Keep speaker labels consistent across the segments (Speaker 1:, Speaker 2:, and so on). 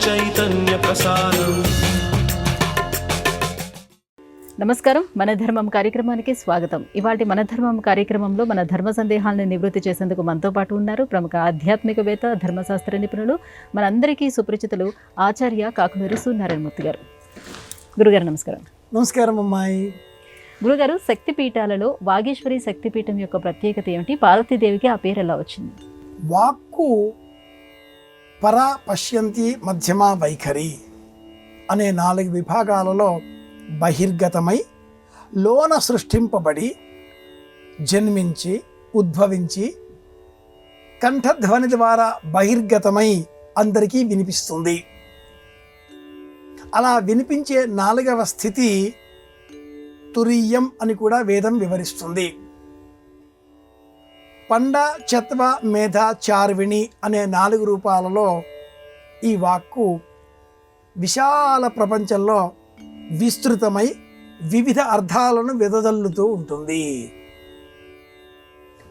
Speaker 1: చైతన్య ప్రసారం.
Speaker 2: నమస్కారం. మన ధర్మం కార్యక్రమానికి స్వాగతం. ఇవాళ మన ధర్మం కార్యక్రమంలో మన ధర్మ సందేహాలను నివృత్తి చేసేందుకు మనతో పాటు ఉన్నారు ప్రముఖ ఆధ్యాత్మికవేత్త, ధర్మశాస్త్ర నిపుణులు, మనందరికీ సుపరిచితులు ఆచార్య కాకునూరి సూర్యనారాయణమూర్తి గారు. గురుగారు నమస్కారం.
Speaker 3: నమస్కారం అమ్మాయి.
Speaker 2: గురుగారు, శక్తిపీఠాలలో వాగీశ్వరి శక్తిపీఠం యొక్క ప్రత్యేకత ఏమిటి? పార్వతీదేవికి ఆ పేరు ఎలా వచ్చింది?
Speaker 3: వాక్కు పర, పశ్యంతి, మధ్యమ, వైఖరి అనే 4 విభాగాలలో బహిర్గతమై లోన సృష్టింపబడి జన్మించి ఉద్భవించి కంఠధ్వని ద్వారా బహిర్గతమై అందరికీ వినిపిస్తుంది. అలా వినిపించే 4వ స్థితి తురీయం అని కూడా వేదం వివరిస్తుంది. పండ, చత్వ, మేధ, చార్విణి అనే 4 రూపాలలో ఈ వాక్కు విశాల ప్రపంచంలో విస్తృతమై వివిధ అర్థాలను వెదజల్లుతూ ఉంటుంది.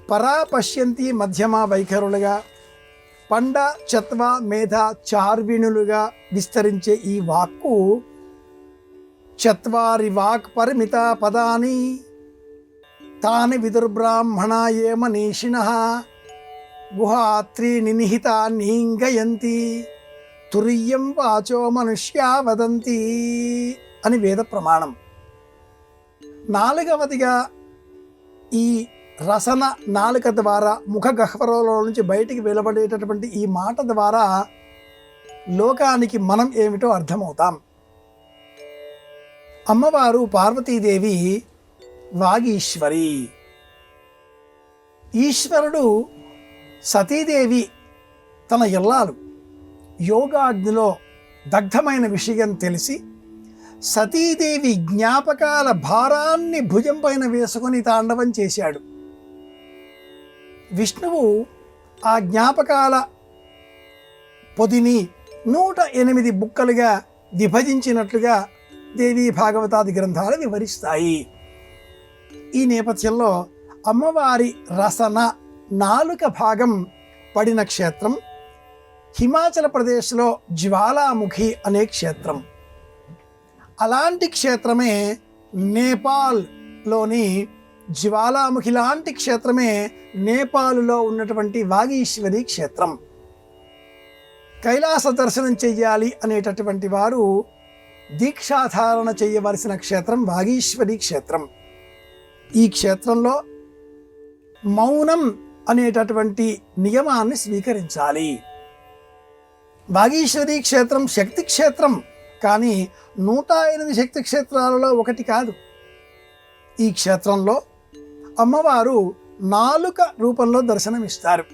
Speaker 3: పరా, పశ్యంతి, మధ్యమ, వైఖరులుగా, పండ, చత్వ, మేధ, చార్విణులుగా విస్తరించే ఈ వాక్కు చత్వారి వాక్ పరిమిత పదాని తాని విదుర్బ్రాహ్మణ ఏ మనీషిణః గుహాత్రీని నిహితా నీంగయంతి తురీయం వాచో మనుష్యా వదంతి అని వేద ప్రమాణం. 4వదిగా ఈ రసన నాలుక ద్వారా ముఖ గహ్వరంలో నుంచి బయటికి వెలువడేటటువంటి ఈ మాట ద్వారా లోకానికి మనం ఏమిటో అర్థమవుతాం. అమ్మవారు పార్వతీదేవి వాగీశ్వరి. ఈశ్వరుడు సతీదేవి తన ఇల్లాలు యోగాగ్నిలో దగ్ధమైన విషయం తెలిసి సతీదేవి జ్ఞాపకాల భారాన్ని భుజం పైన వేసుకొని తాండవం చేశాడు. విష్ణువు ఆ జ్ఞాపకాల పొదిని 108 బుక్కలుగా విభజించినట్లుగా దేవీ భాగవతాది గ్రంథాలు వివరిస్తాయి. ఈ నేపథ్యంలో అమ్మవారి రసన నాలుక భాగం పడిన క్షేత్రం హిమాచల్ ప్రదేశ్లో జ్వాలాముఖి అనే క్షేత్రం. అలాంటి క్షేత్రమే నేపాల్లోని జ్వాలాముఖి లాంటి క్షేత్రమే నేపాలులో ఉన్నటువంటి వాగీశ్వరి క్షేత్రం. కైలాస దర్శనం చెయ్యాలి అనేటటువంటి వారు దీక్షాధారణ చేయవలసిన క్షేత్రం వాగీశ్వరి క్షేత్రం. ఈ క్షేత్రంలో మౌనం అనేటటువంటి నియమాన్ని స్వీకరించాలి. వాగీశ్వరి క్షేత్రం శక్తి క్షేత్రం, కానీ 108 శక్తి క్షేత్రాలలో ఒకటి కాదు. ఈ క్షేత్రంలో అమ్మవారు నాలుక రూపంలో దర్శనమిస్తారు.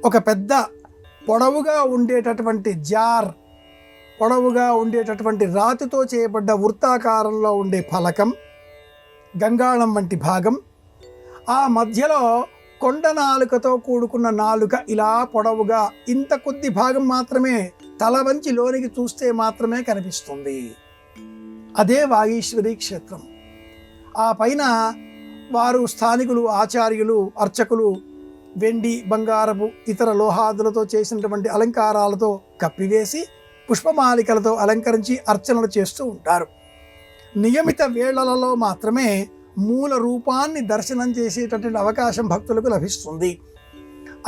Speaker 3: ఒక పెద్ద పొడవుగా ఉండేటటువంటి జార్, పొడవుగా ఉండేటటువంటి రాతితో చేయబడ్డ వృత్తాకారంలో ఉండే ఫలకం, గంగాళం వంటి భాగం, ఆ మధ్యలో కొండ నాలుకతో కూడుకున్న నాలుక ఇలా పొడవుగా ఇంత కొద్ది భాగం మాత్రమే తల వంచి లోనికి చూస్తే మాత్రమే కనిపిస్తుంది. అదే వాగీశ్వరి క్షేత్రం. ఆ పైన వారు స్థానికులు, ఆచార్యులు, అర్చకులు వెండి, బంగారపు, ఇతర లోహాదులతో చేసినటువంటి అలంకారాలతో కప్పివేసి పుష్పమాలికలతో అలంకరించి అర్చనలు చేస్తూ ఉంటారు. నియమిత వేళలలో మాత్రమే మూల రూపాన్ని దర్శనం చేసేటటువంటి అవకాశం భక్తులకు లభిస్తుంది.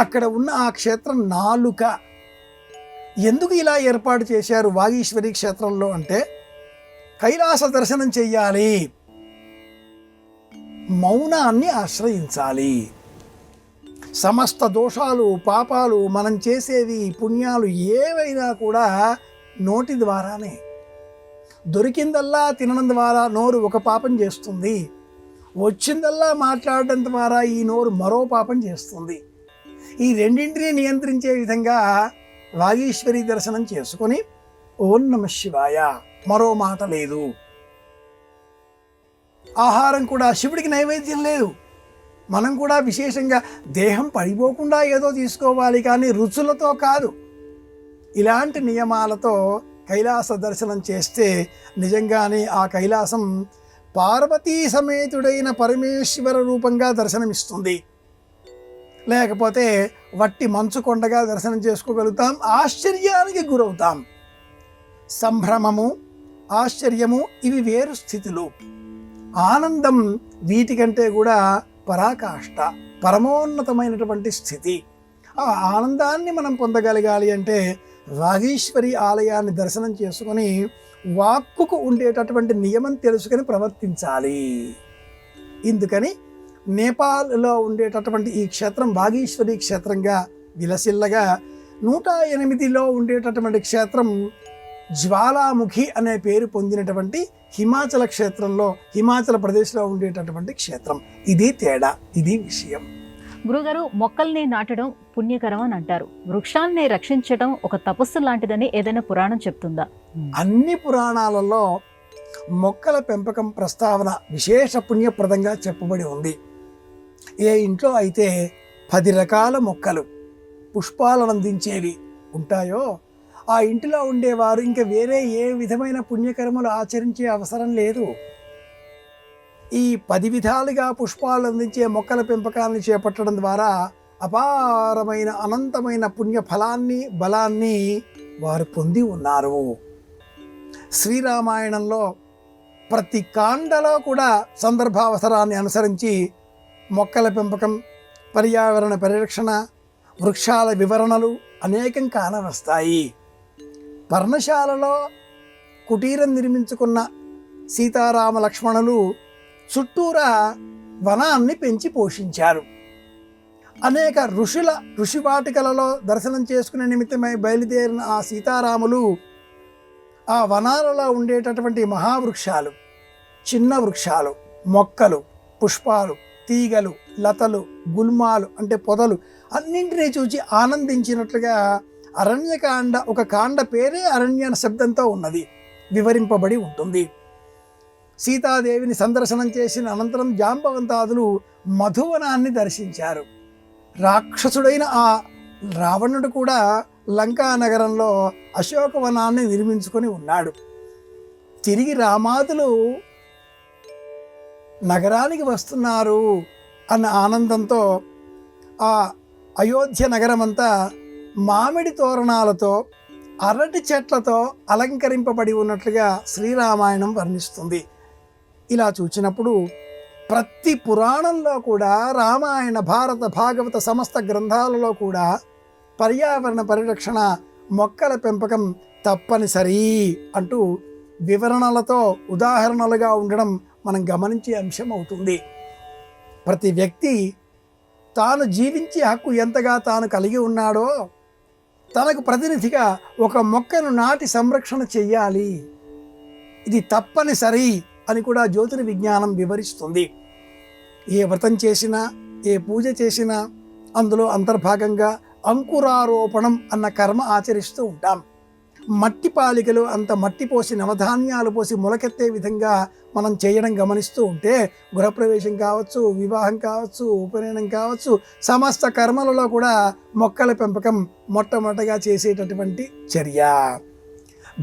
Speaker 3: అక్కడ ఉన్న ఆ క్షేత్రం నాలుక ఎందుకు ఇలా ఏర్పాటు చేశారు వాగీశ్వరి క్షేత్రంలో అంటే, కైలాస దర్శనం చెయ్యాలి, మౌనాన్ని ఆశ్రయించాలి. సమస్త దోషాలు, పాపాలు, మనం చేసేవి పుణ్యాలు ఏవైనా కూడా నోటి ద్వారానే. దొరికిందల్లా తినడం ద్వారా నోరు ఒక పాపం చేస్తుంది, వచ్చిందల్లా మాట్లాడడం ద్వారా ఈ నోరు మరో పాపం చేస్తుంది. ఈ రెండింటినీ నియంత్రించే విధంగా వాగీశ్వరి దర్శనం చేసుకొని ఓం నమః శివాయ, మరో మాట లేదు. ఆహారం కూడా శివుడికి నైవేద్యం లేదు. మనం కూడా విశేషంగా దేహం పడిపోకుండా ఏదో తీసుకోవాలి, కానీ రుచులతో కాదు. ఇలాంటి నియమాలతో కైలాస దర్శనం చేస్తే నిజంగానే ఆ కైలాసం పార్వతీ సమేతుడైన పరమేశ్వర రూపంగా దర్శనమిస్తుంది. లేకపోతే వట్టి మంచు కొండగా దర్శనం చేసుకోగలుగుతాం, ఆశ్చర్యానికి గురవుతాం. సంభ్రమము, ఆశ్చర్యము ఇవి వేరు స్థితులు. ఆనందం వీటికంటే కూడా పరాకాష్ట, పరమోన్నతమైనటువంటి స్థితి. ఆ ఆనందాన్ని మనం పొందగలగాలి అంటే వాగీశ్వరి ఆలయాన్ని దర్శనం చేసుకొని వాక్కుకు ఉండేటటువంటి నియమం తెలుసుకొని ప్రవర్తించాలి. ఇందుకని నేపాల్లో ఉండేటటువంటి ఈ క్షేత్రం వాగీశ్వరి క్షేత్రంగా విలసిల్లగా 108లో ఉండేటటువంటి క్షేత్రం జ్వాలాముఖి అనే పేరు పొందినటువంటి హిమాచల క్షేత్రంలో, హిమాచల్ ప్రదేశ్లో ఉండేటటువంటి క్షేత్రం. ఇది తేడా, ఇది విషయం.
Speaker 2: గురుగారు, మొక్కల్ని నాటడం పుణ్యకరం అని అంటారు. వృక్షాన్ని రక్షించడం ఒక తపస్సు లాంటిదని ఏదైనా పురాణం చెప్తుందా?
Speaker 3: అన్ని పురాణాలలో మొక్కల పెంపకం ప్రస్తావన విశేష పుణ్యప్రదంగా చెప్పబడి ఉంది. ఏ ఇంట్లో అయితే 10 రకాల మొక్కలు పుష్పాలను అందించేవి ఉంటాయో ఆ ఇంటిలో ఉండేవారు ఇంకా వేరే ఏ విధమైన పుణ్యకర్మలు ఆచరించే అవసరం లేదు. ఈ 10 విధాలుగా పుష్పాలు అందించే మొక్కల పెంపకాన్ని చేపట్టడం ద్వారా అపారమైన అనంతమైన పుణ్య ఫలాన్ని, బలాన్ని వారు పొంది ఉన్నారు. శ్రీరామాయణంలో ప్రతి కాండలో కూడా సందర్భావసరాన్ని అనుసరించి మొక్కల పెంపకం, పర్యావరణ పరిరక్షణ, వృక్షాల వివరణలు అనేకం కానవస్తాయి. పర్ణశాలలో కుటీరం నిర్మించుకున్న సీతారామ లక్ష్మణులు చుట్టూరా వనాన్ని పెంచి పోషించారు. అనేక ఋషివాటికలలో దర్శనం చేసుకునే నిమిత్తమై బయలుదేరిన ఆ సీతారాములు ఆ వనాలలో ఉండేటటువంటి మహావృక్షాలు, చిన్న వృక్షాలు, మొక్కలు, పుష్పాలు, తీగలు, లతలు, గుల్మాలు అంటే పొదలు అన్నింటినీ చూచి ఆనందించినట్లుగా అరణ్యకాండ, ఒక కాండ పేరే అరణ్య శబ్దంతో ఉన్నది, వివరింపబడి ఉంటుంది. సీతాదేవిని సందర్శనం చేసిన అనంతరం జాంబవంతాదులు మధువనాన్ని దర్శించారు. రాక్షసుడైన ఆ రావణుడు కూడా లంకా నగరంలో అశోకవనాన్ని నిర్మించుకొని ఉన్నాడు. తిరిగి రామాదులు నగరానికి వస్తున్నారు అన్న ఆనందంతో ఆ అయోధ్య నగరమంతా మామిడి తోరణాలతో, అరటి చెట్లతో అలంకరింపబడి ఉన్నట్లుగా శ్రీరామాయణం వర్ణిస్తుంది. ఇలా చూచినప్పుడు ప్రతి పురాణంలో కూడా, రామాయణ, భారత, భాగవత సమస్త గ్రంథాలలో కూడా పర్యావరణ పరిరక్షణ, మొక్కల పెంపకం తప్పనిసరి అంటూ వివరణలతో ఉదాహరణలుగా ఉండడం మనం గమనించే అంశం అవుతుంది. ప్రతి వ్యక్తి తాను జీవించే హక్కు ఎంతగా తాను కలిగి ఉన్నాడో తనకు ప్రతినిధిగా ఒక మొక్కను నాటి సంరక్షణ చెయ్యాలి. ఇది తప్పనిసరి అని కూడా జ్యోతిర్విజ్ఞానం వివరిస్తుంది. ఏ వ్రతం చేసినా, ఏ పూజ చేసినా అందులో అంతర్భాగంగా అంకురారోపణం అన్న కర్మ ఆచరిస్తూ ఉంటాం. మట్టి పాలికలు అంత మట్టి పోసి, నవధాన్యాలు పోసి మొలకెత్తే విధంగా మనం చేయడం గమనిస్తూ ఉంటే గృహప్రవేశం కావచ్చు, వివాహం కావచ్చు, ఉపనయనం కావచ్చు, సమస్త కర్మలలో కూడా మొక్కల పెంపకం మొట్టమొదటిగా చేసేటటువంటి చర్య.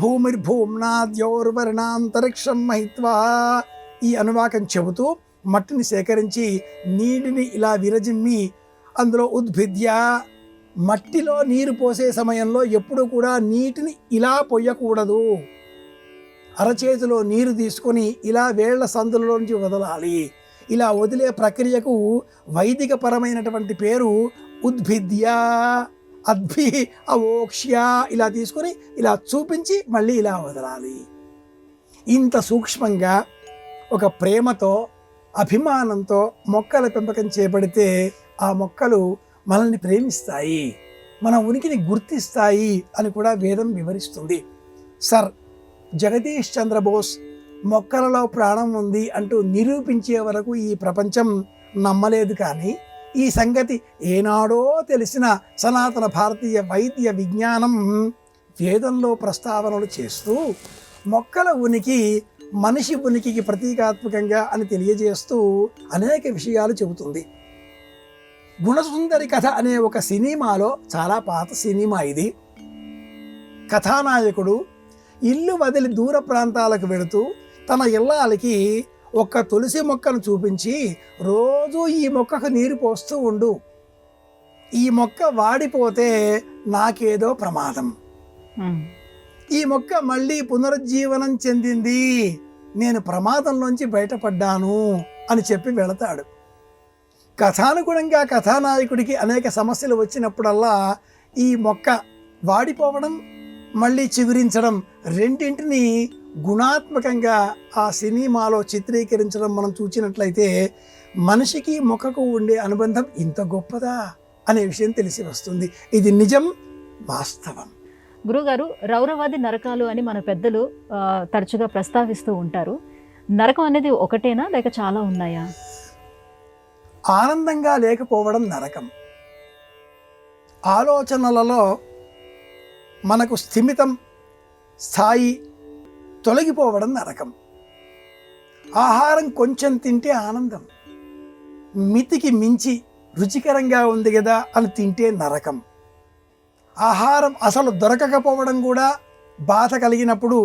Speaker 3: భూమిర్భూమ్నాద్యోర్వర్ణాంతరిక్షం మహిత్వా ఈ అనువాకం చెబుతూ మట్టిని సేకరించి నీటిని ఇలా విరజిమ్మి అందులో ఉద్భిద్య, మట్టిలో నీరు పోసే సమయంలో ఎప్పుడు కూడా నీటిని ఇలా పొయ్యకూడదు. అరచేతిలో నీరు తీసుకొని ఇలా వేళ్ల సందులోంచి వదలాలి. ఇలా వదిలే ప్రక్రియకు వైదిక పరమైనటువంటి పేరు ఉద్భిద్య. అద్భి అవోక్ష్య ఇలా తీసుకొని ఇలా చూపించి మళ్ళీ ఇలా వదలాలి. ఇంత సూక్ష్మంగా ఒక ప్రేమతో, అభిమానంతో మొక్కల పెంపకం చేపడితే ఆ మొక్కలు మనల్ని ప్రేమిస్తాయి, మన ఉనికిని గుర్తిస్తాయి అని కూడా వేదం వివరిస్తుంది. సర్ జగదీష్ చంద్రబోస్ మొక్కలలో ప్రాణం ఉంది అంటూ నిరూపించే వరకు ఈ ప్రపంచం నమ్మలేదు. కానీ ఈ సంగతి ఏనాడో తెలిసిన సనాతన భారతీయ వైద్య విజ్ఞానం వేదంలో ప్రస్తావనలు చేస్తూ మొక్కల ఉనికి మనిషి ఉనికికి ప్రతీకాత్మకంగా అని తెలియజేస్తూ అనేక విషయాలు చెబుతుంది. గుణసుందరి కథ అనే ఒక సినిమాలో, చాలా పాత సినిమా ఇది, కథానాయకుడు ఇల్లు వదిలి దూర ప్రాంతాలకు వెళుతూ తన ఇల్లాలకి ఒక తులసి మొక్కను చూపించి, రోజు ఈ మొక్కకు నీరు పోస్తూ ఉండు, ఈ మొక్క వాడిపోతే నాకేదో ప్రమాదం, ఈ మొక్క మళ్ళీ పునరుజ్జీవనం చెందింది, నేను ప్రమాదంలోంచి బయటపడ్డాను అని చెప్పి వెళతాడు. కథానుగుణంగా కథానాయకుడికి అనేక సమస్యలు వచ్చినప్పుడల్లా ఈ మొక్క వాడిపోవడం, మళ్ళీ చిగురించడం రెండింటినీ గుణాత్మకంగా ఆ సినిమాలో చిత్రీకరించడం మనం చూసినట్లయితే మనిషికి మొక్కకు ఉండే అనుబంధం ఇంత గొప్పదా అనే విషయం తెలిసి వస్తుంది. ఇది నిజం, వాస్తవం.
Speaker 2: గురుగారు, రౌరవాది నరకాలు అని మన పెద్దలు తరచుగా ప్రస్తావిస్తూ ఉంటారు. నరకం అనేది ఒకటేనా లేక చాలా ఉన్నాయా?
Speaker 3: ఆనందంగా లేకపోవడం నరకం. ఆలోచనలలో మనకు స్థిమితం స్థాయి తొలగిపోవడం నరకం. ఆహారం కొంచెం తింటే ఆనందం, మితికి మించి రుచికరంగా ఉంది కదా అని తింటే నరకం. ఆహారం అసలు దొరకకపోవడం కూడా బాధ కలిగినప్పుడు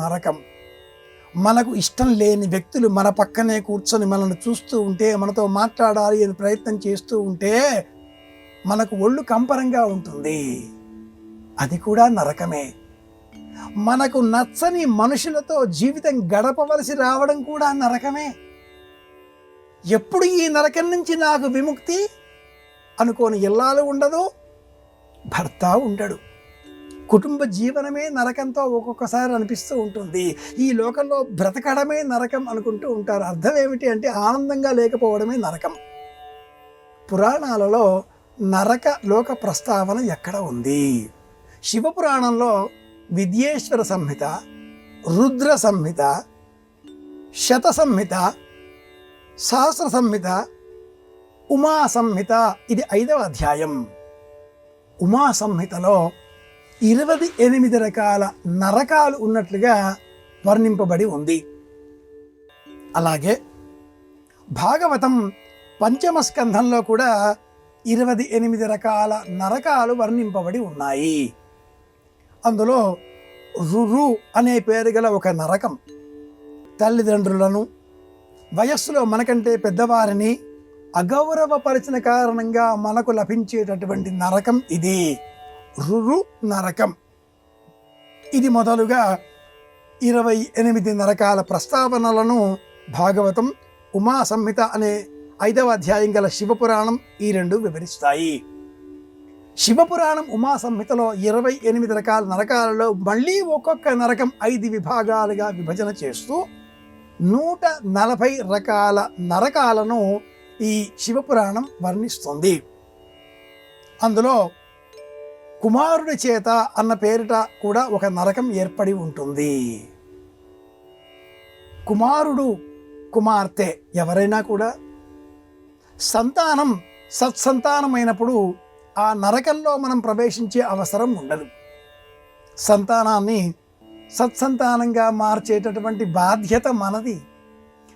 Speaker 3: నరకం. మనకు ఇష్టం లేని వ్యక్తులు మన పక్కనే కూర్చొని మనల్ని చూస్తూ ఉంటే, మనతో మాట్లాడాలి అని ప్రయత్నం చేస్తూ ఉంటే మనకు ఒళ్ళు కంపరంగా ఉంటుంది, అది కూడా నరకమే. మనకు నచ్చని మనుషులతో జీవితం గడపవలసి రావడం కూడా నరకమే. ఎప్పుడు ఈ నరకం నుంచి నాకు విముక్తి అనుకోని ఇల్లాలు ఉండదు, భర్త ఉండడు. కుటుంబ జీవనమే నరకంతో ఒక్కొక్కసారి అనిపిస్తూ ఉంటుంది. ఈ లోకంలో బ్రతకడమే నరకం అనుకుంటూ ఉంటారు. అర్థం ఏమిటి అంటే ఆనందంగా లేకపోవడమే నరకం. పురాణాలలో నరక లోక ప్రస్తావన ఎక్కడ ఉంది? శివపురాణంలో విద్యేశ్వర సంహిత, రుద్ర సంహిత, శత సంహిత, సహస్ర సంహిత, ఉమా సంహిత, ఇది 5వ అధ్యాయం. ఉమా సంహితలో 28 రకాల నరకాలు ఉన్నట్లుగా వర్ణింపబడి ఉంది. అలాగే భాగవతం 5వ స్కంధంలో కూడా 28 రకాల నరకాలు వర్ణింపబడి ఉన్నాయి. అందులో రురు అనే పేరు గల ఒక నరకం, తల్లిదండ్రులను, వయస్సులో మనకంటే పెద్దవారిని అగౌరవపరిచిన కారణంగా మనకు లభించేటటువంటి నరకం ఇది రురు నరకం. ఇది మొదలుగా 28 నరకాల ప్రస్తావనలను భాగవతం, ఉమా సంహిత అనే 5వ అధ్యాయం గల శివపురాణం ఈ రెండు వివరిస్తాయి. శివపురాణం ఉమా సంహితలో 28 రకాల నరకాలలో మళ్ళీ ఒక్కొక్క నరకం 5 విభాగాలుగా విభజన చేస్తూ 140 రకాల నరకాలను ఈ శివపురాణం వర్ణిస్తుంది. అందులో కుమారుడి చేత అన్న పేరిట కూడా ఒక నరకం ఏర్పడి ఉంటుంది. కుమారుడు, కుమార్తె ఎవరైనా కూడా సంతానం సత్సంతానమైనప్పుడు ఆ నరకంలో మనం ప్రవేశించే అవసరం ఉండదు. సంతానాన్ని సత్సంతానంగా మార్చేటటువంటి బాధ్యత మనది.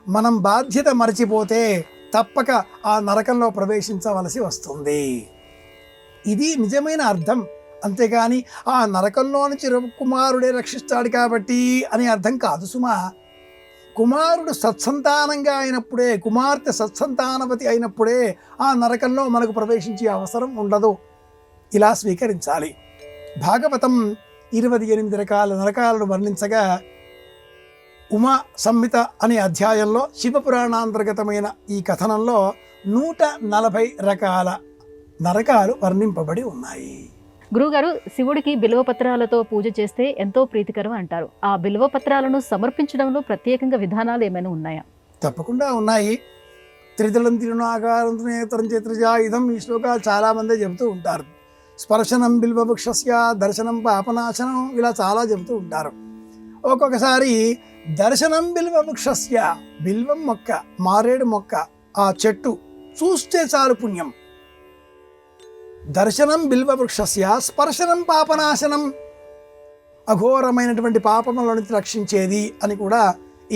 Speaker 3: మనం బాధ్యత మరచిపోతే తప్పక ఆ నరకంలో ప్రవేశించవలసి వస్తుంది. ఇది నిజమైన అర్థం. అంతేగాని ఆ నరకంలో నుంచి కుమారుడే రక్షిస్తాడు కాబట్టి అని అర్థం కాదు సుమా. కుమారుడు సత్సంతానంగా అయినప్పుడే, కుమార్తె సత్సంతానవతి అయినప్పుడే ఆ నరకంలో మనకు ప్రవేశించే అవసరం ఉండదు. ఇలా స్వీకరించాలి. భాగవతం 28 రకాల నరకాలను వర్ణించగా ఉమా సంహిత అనే అధ్యాయంలో శివపురాణాంతర్గతమైన ఈ కథనంలో 140 రకాల నరకాలు వర్ణింపబడి ఉన్నాయి.
Speaker 2: గురుగారు, శివుడికి బిల్వపత్రాలతో పూజ చేస్తే ఎంతో ప్రీతికరం అంటారు. ఆ బిల్వపత్రాలను సమర్పించడంలో ప్రత్యేకంగా విధానాలు ఏమైనా ఉన్నాయా?
Speaker 3: తప్పకుండా ఉన్నాయి. త్రిదళం తిరునాగారం నేత్రం చేత్రజాయుధం, ఈ శ్లోకాలు చాలామంది చెబుతూ ఉంటారు. స్పర్శనం బిల్వవృక్షస్య దర్శనం పాపనాశనం, ఇలా చాలా చెబుతూ ఉంటారు. ఒక్కొక్కసారి దర్శనం బిల్వవృక్షస్య, బిల్వం మొక్క, మారేడు మొక్క, ఆ చెట్టు చూస్తే చాలు పుణ్యం. దర్శనం బిల్వవృక్షస్య స్పర్శనం పాపనాశనం, అఘోరమైనటువంటి పాపముల నుంచి రక్షించేది అని కూడా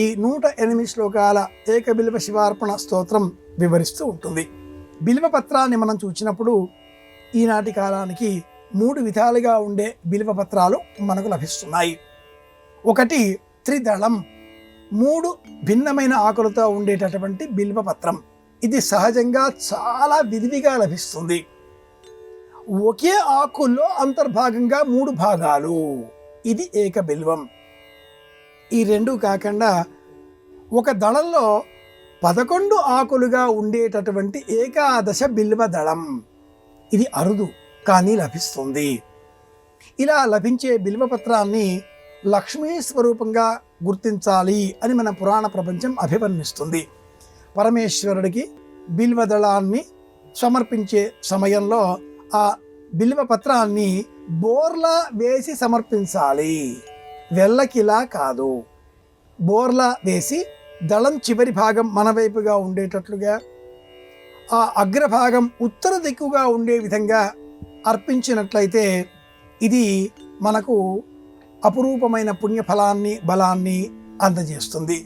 Speaker 3: ఈ 108 శ్లోకాల ఏకబిల్వ శివార్పణ స్తోత్రం వివరిస్తూ ఉంటుంది. బిల్వపత్రాన్ని మనం చూసినప్పుడు ఈనాటి కాలానికి 3 విధాలుగా ఉండే బిల్వపత్రాలు మనకు లభిస్తున్నాయి. ఒకటి త్రిదళం, 3 భిన్నమైన ఆకులతో ఉండేటటువంటి బిల్వపత్రం. ఇది సహజంగా చాలా విరివిగా లభిస్తుంది. ఒకే ఆకుల్లో అంతర్భాగంగా 3 భాగాలు, ఇది ఏక బిల్వం. ఈ రెండు కాకుండా ఒక దళంలో 11 ఆకులుగా ఉండేటటువంటి ఏకాదశ బిల్వ దళం, ఇది అరుదు కానీ లభిస్తుంది. ఇలా లభించే బిల్వపత్రాన్ని లక్ష్మీ స్వరూపంగా గుర్తించాలి అని మన పురాణ ప్రపంచం అభివర్ణిస్తుంది. పరమేశ్వరుడికి బిల్వదళాన్ని సమర్పించే సమయంలో ఆ బిల్వపత్రాన్ని బోర్లా వేసి సమర్పించాలి, వెల్లకిలా కాదు. బోర్లా వేసి దళం చివరి భాగం మన వైపుగా ఉండేటట్లుగా, ఆ అగ్రభాగం ఉత్తర దిక్కుగా ఉండే విధంగా అర్పించినట్లయితే ఇది మనకు అపురూపమైన పుణ్యఫలాన్ని బలాన్ని అందజేస్తుంది.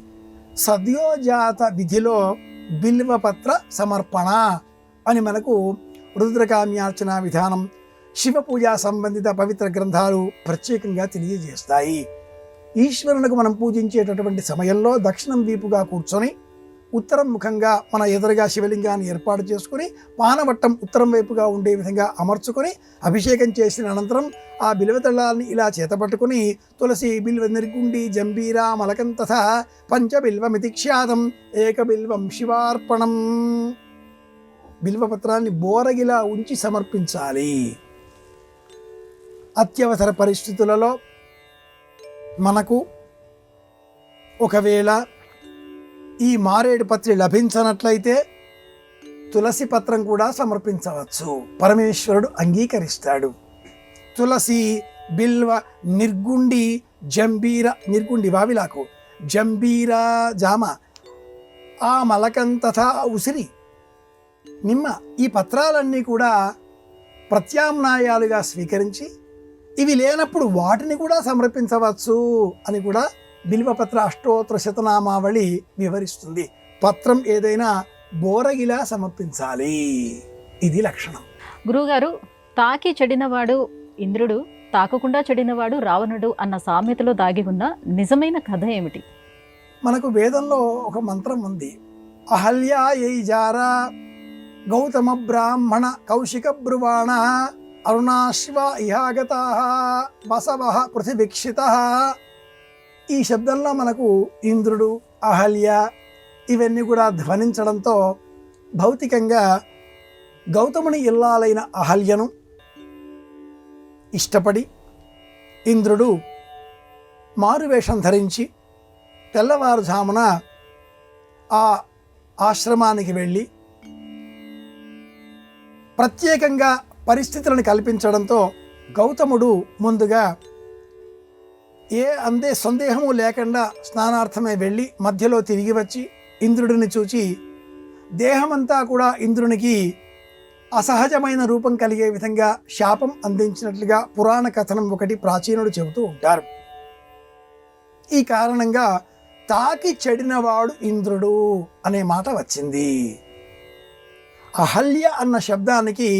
Speaker 3: సద్యోజాత విధిలో బిల్వపత్ర సమర్పణ అని మనకు రుద్రకామ్యార్చన విధానం, శివ పూజా సంబంధిత పవిత్ర గ్రంథాలు ప్రత్యేకంగా తెలియజేస్తాయి. ఈశ్వరునికి మనం పూజించేటటువంటి సమయంలో దక్షిణం వీపుగా కూర్చొని ఉత్తరం ముఖంగా మన ఎదురుగా శివలింగాన్ని ఏర్పాటు చేసుకుని పానవట్టం ఉత్తరం వైపుగా ఉండే విధంగా అమర్చుకొని అభిషేకం చేసిన అనంతరం ఆ బిల్వదళాన్ని ఇలా చేతపట్టుకుని తులసి బిల్వ నిర్గుండి జంబీరా మలకం తథా పంచబిల్వమితి ఖ్యాతం ఏకబిల్వం శివార్పణం. బిల్వపత్రాన్ని బోరగిలా ఉంచి సమర్పించాలి. అత్యవసర పరిస్థితులలో మనకు ఒకవేళ ఈ మారేడు పత్రి లభించనట్లయితే తులసి పత్రం కూడా సమర్పించవచ్చు, పరమేశ్వరుడు అంగీకరిస్తాడు. తులసి బిల్వ నిర్గుండి జంబీర, నిర్గుండి వావిలాకు, జంబీర జామ, ఆ మలకం తథా ఉసిరి, నిమ్మ, ఈ పత్రాలన్నీ కూడా ప్రత్యామ్నాయాలుగా స్వీకరించి ఇవి లేనప్పుడు వాటిని కూడా సమర్పించవచ్చు అని కూడా బిల్వపత్ర అష్టోత్తర శతనామావళి వివరిస్తుంది. పత్రం ఏదైనా బోరగిలా సమర్పించాలి, ఇది లక్షణం.
Speaker 2: గురువుగారు, తాకి చెడినవాడు ఇంద్రుడు, తాకకుండా చెడినవాడు రావణుడు అన్న సామెతలో దాగి ఉన్న నిజమైన కథ ఏమిటి?
Speaker 3: మనకు వేదంలో ఒక మంత్రం ఉంది. అహల్యా యైజారా గౌతమ బ్రాహ్మణ కౌశిక బ్రువాణ అరుణాశ్వ ఇహాగత వసవ పృథివీక్షిత. ఈ శబ్దంలో మనకు ఇంద్రుడు, అహల్య ఇవన్నీ కూడా ధ్వనించడంతో భౌతికంగా గౌతముని ఇల్లాలైన అహల్యను ఇష్టపడి ఇంద్రుడు మారువేషం ధరించి తెల్లవారుజామున ఆ ఆశ్రమానికి వెళ్ళి ప్రత్యేకంగా పరిస్థితులను కల్పించడంతో గౌతముడు ముందుగా అందే సందేహము లేకుండా స్నానార్థమే వెళ్ళి మధ్యలో తిరిగి వచ్చి ఇంద్రుడిని చూచి దేహమంతా కూడా ఇంద్రునికి అసహజమైన రూపం కలిగే విధంగా శాపం అందించినట్లుగా పురాణ కథనం ఒకటి ప్రాచీనుడు చెబుతూ ఉంటారు. ఈ కారణంగా తాకి చెడినవాడు ఇంద్రుడు అనే మాట వచ్చింది. అహల్య అన్న శబ్దానికి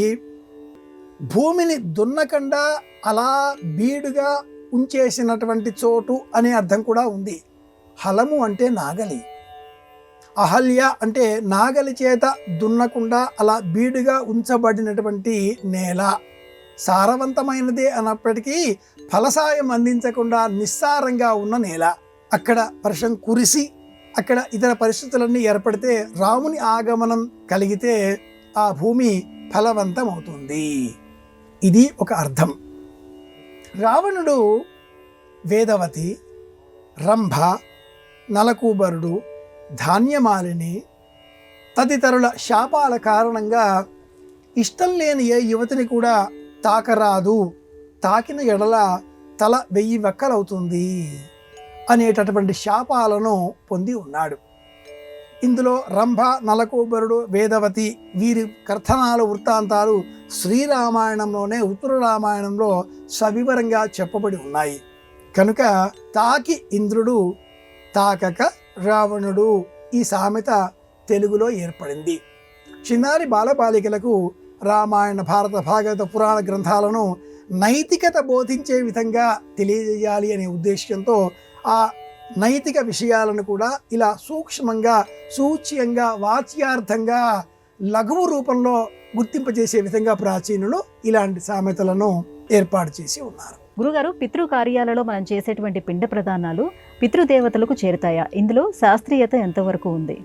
Speaker 3: భూమిని దున్నకుండా అలా బీడుగా ఉంచేసినటువంటి చోటు అనే అర్థం కూడా ఉంది. హలము అంటే నాగలి, అహల్య అంటే నాగలి చేత దున్నకుండా అలా బీడుగా ఉంచబడినటువంటి నేల. సారవంతమైనదే అన్నప్పటికీ ఫలసాయం అందించకుండా నిస్సారంగా ఉన్న నేల. అక్కడ వర్షం కురిసి అక్కడ ఇతర పరిస్థితులన్నీ ఏర్పడితే రాముని ఆగమనం కలిగితే ఆ భూమి ఫలవంతమవుతుంది. ఇది ఒక అర్థం. రావణుడు వేదవతి, రంభ, నలకూబరుడు, ధాన్యమాలిని తదితరుల శాపాల కారణంగా ఇష్టం లేని ఏ యువతిని కూడా తాకరాదు, తాకిన ఎడల తల 1000 వక్కలవుతుంది అనేటటువంటి శాపాలను పొంది ఉన్నాడు. ఇందులో రంభ, నలకూబరుడు, వేదవతి వీరి కథనాలు వృత్తాంతాలు శ్రీరామాయణంలోనే ఉత్తర రామాయణంలో సవివరంగా చెప్పబడి ఉన్నాయి. కనుక తాకి ఇంద్రుడు, తాకక రావణుడు ఈ సామెత తెలుగులో ఏర్పడింది. చిన్నారి బాలబాలికలకు రామాయణ, భారత, భాగవత పురాణ గ్రంథాలను నైతికత బోధించే విధంగా తెలియజేయాలి అనే ఉద్దేశంతో ఆ నైతిక విషయాలను కూడా ఇలా సూక్ష్మంగా, సూచ్యంగా, వాచ్యార్థంగా, లఘువు రూపంలో గుర్తింపజేసే విధంగా ప్రాచీనులు ఇలాంటి సామెతలను ఏర్పాటు చేసి ఉన్నారు.
Speaker 2: గురుగారు, పితృ కార్యాలలో మనం చేసేటువంటి పిండ ప్రదానాలు పితృదేవతలకు చేరుతాయా? ఇందులో శాస్త్రీయత ఎంతవరకు ఉంది?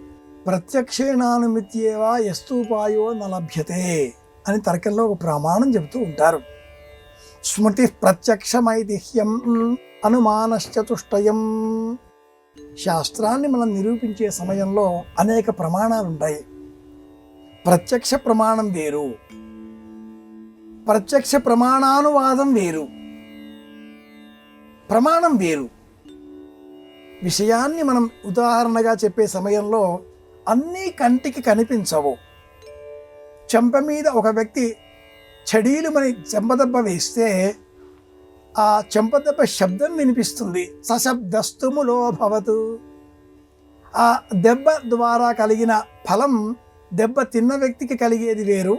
Speaker 3: ప్రత్యక్షేణానుమిత్యేవా యస్తూపాయో నలభ్యతే అని తర్కంలో ఒక ప్రమాణం చెబుతూ ఉంటారు. స్మృతి ప్రత్యక్షమైతిహ్యం అనుమానశ్చతుష్టయం. శాస్త్రాన్ని మనం నిరూపించే సమయంలో అనేక ప్రమాణాలు ఉంటాయి. ప్రత్యక్ష ప్రమాణం వేరు, ప్రత్యక్ష ప్రమాణానువాదం వేరు. ప్రమాణం వేరు. విషయాన్ని మనం ఉదాహరణగా చెప్పే సమయంలో అన్నీ కంటికి కనిపించవు. చెంప మీద ఒక వ్యక్తి చెడీలుమని చెంపదెబ్బ వేస్తే ఆ చెంపదెబ్బ శబ్దం వినిపిస్తుంది. సశబ్దస్తుములో భవతు. ఆ దెబ్బ ద్వారా కలిగిన ఫలం దెబ్బ తిన్న వ్యక్తికి కలిగేది వేరు.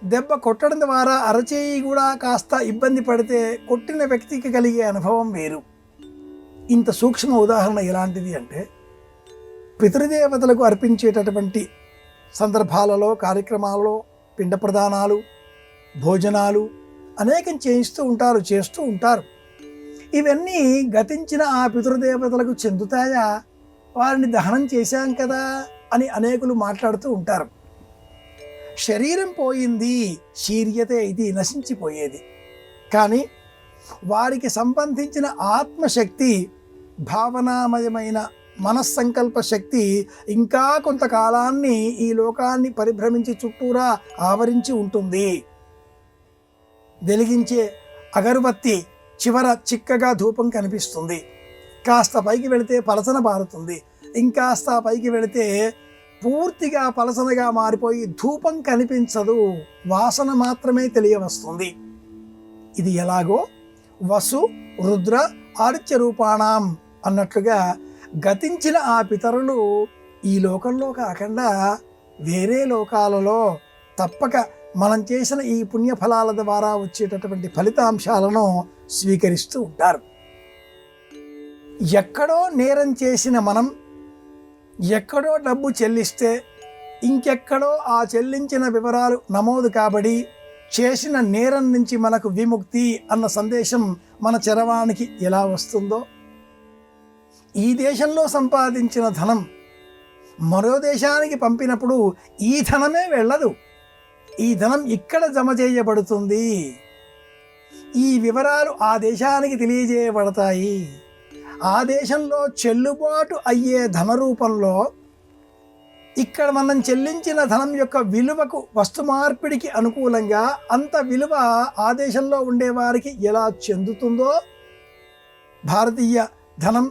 Speaker 3: దెబ్బ కొట్టడం ద్వారా అరచేయి కూడా కాస్త ఇబ్బంది పడితే కొట్టిన వ్యక్తికి కలిగే అనుభవం వేరు. ఇంత సూక్ష్మ ఉదాహరణ ఎలాంటిది అంటే, పితృదేవతలకు అర్పించేటటువంటి సందర్భాలలో, కార్యక్రమాలలో పిండ ప్రదానాలు, భోజనాలు అనేకం చేస్తూ ఉంటారు. ఇవన్నీ గతించిన ఆ పితృదేవతలకు చెందుతాయా? వారిని దహనం చేశాం కదా అని అనేకులు మాట్లాడుతూ ఉంటారు. శరీరం పోయింది, శీర్యతే, ఇది నశించిపోయేది. కానీ వారికి సంబంధించిన ఆత్మశక్తి, భావనామయమైన మనస్సంకల్ప శక్తి ఇంకా కొంతకాలాన్ని ఈ లోకాన్ని పరిభ్రమించి చుట్టూరా ఆవరించి ఉంటుంది. వెలిగించే అగరుబత్తి చివర చిక్కగా ధూపం కనిపిస్తుంది. కాస్త పైకి వెళితే పలసన బారుతుంది. ఇంకాస్త పైకి వెళితే పూర్తిగా పలసనగా మారిపోయి ధూపం కనిపించదు, వాసన మాత్రమే తెలియవస్తుంది. ఇది ఎలాగో వసు రుద్ర ఆదిత్య రూపాణం అన్నట్లుగా గతించిన ఆ పితరులు ఈ లోకంలో కాకుండా వేరే లోకాలలో తప్పక మనం చేసిన ఈ పుణ్యఫలాల ద్వారా వచ్చేటటువంటి ఫలితాంశాలను స్వీకరిస్తూ ఉంటారు. ఎక్కడో నేరం చేసిన మనం ఎక్కడో డబ్బు చెల్లిస్తే ఇంకెక్కడో ఆ చెల్లించిన వివరాలు నమోదు కాబడి చేసిన నేరం నుంచి మనకు విముక్తి అన్న సందేశం మన చరవానికి ఎలా వస్తుందో, ఈ దేశంలో సంపాదించిన ధనం మరో దేశానికి పంపినప్పుడు ఈ ధనమే వెళ్ళదు, ఈ ధనం ఇక్కడ జమ చేయబడుతుంది. ఈ వివరాలు ఆ దేశానికి తెలియజేయబడతాయి. ఆ దేశంలో చెల్లుబాటు అయ్యే ధన రూపంలో ఇక్కడ మనం చెల్లించిన ధనం యొక్క విలువకు, వస్తు మార్పిడికి అనుకూలంగా అంత విలువ ఆ దేశంలో ఉండేవారికి ఎలా చెందుతుందో, భారతీయ ధనం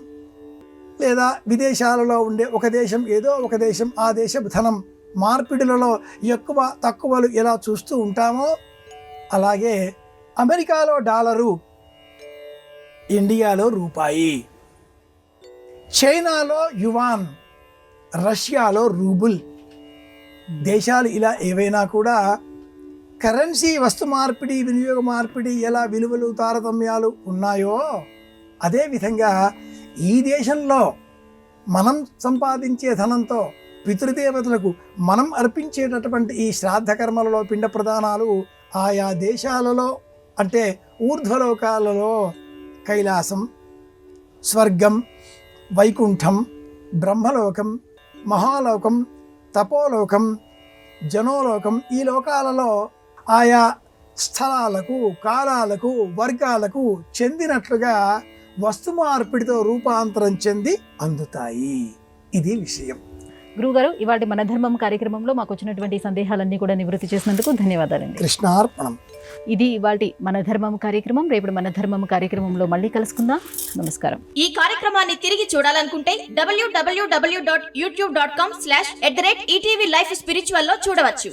Speaker 3: లేదా విదేశాలలో ఉండే ఒక దేశం ఏదో ఒక దేశం ఆ దేశ ధనం మార్పిడులలో ఎక్కువ తక్కువలు ఎలా చూస్తూ ఉంటామో, అలాగే అమెరికాలో డాలరు, ఇండియాలో రూపాయి, చైనాలో యువాన్, రష్యాలో రూబుల్, దేశాలు ఇలా ఏవైనా కూడా కరెన్సీ వస్తు మార్పిడి, వినియోగ మార్పిడి ఎలా విలువలు తారతమ్యాలు ఉన్నాయో, అదేవిధంగా ఈ దేశంలో మనం సంపాదించే ధనంతో పితృదేవతలకు మనం అర్పించేటటువంటి ఈ శ్రాద్ధ కర్మలలో పిండ ప్రదానాలు ఆయా దేశాలలో అంటే ఊర్ధ్వలోకాలలో కైలాసం, స్వర్గం, వైకుంఠం, బ్రహ్మలోకం, మహాలోకం, తపోలోకం, జనోలోకం, ఈ లోకాలలో ఆయా స్థలాలకు, కాలాలకు, వర్గాలకు చెందినట్లుగా వస్తు మార్పిడితో రూపాంతరం చెంది అందుతాయి. ఇది విషయం.
Speaker 2: గురుగారు, ఇవాళ మన ధర్మం కార్యక్రమంలో మాకు వచ్చినటువంటి సందేహాలన్నీ కూడా నివృత్తి చేసినందుకు ధన్యవాదాలండి.
Speaker 3: కృష్ణార్పణం.
Speaker 2: ఇది ఇవాళ మన ధర్మం కార్యక్రమం. రేపు మన ధర్మం కార్యక్రమంలో మళ్ళీ కలుసుకుందాం. నమస్కారం.
Speaker 4: ఈ కార్యక్రమాన్ని తిరిగి చూడాలనుకుంటే www.youtube.com/ETV Life Spiritual లో చూడవచ్చు.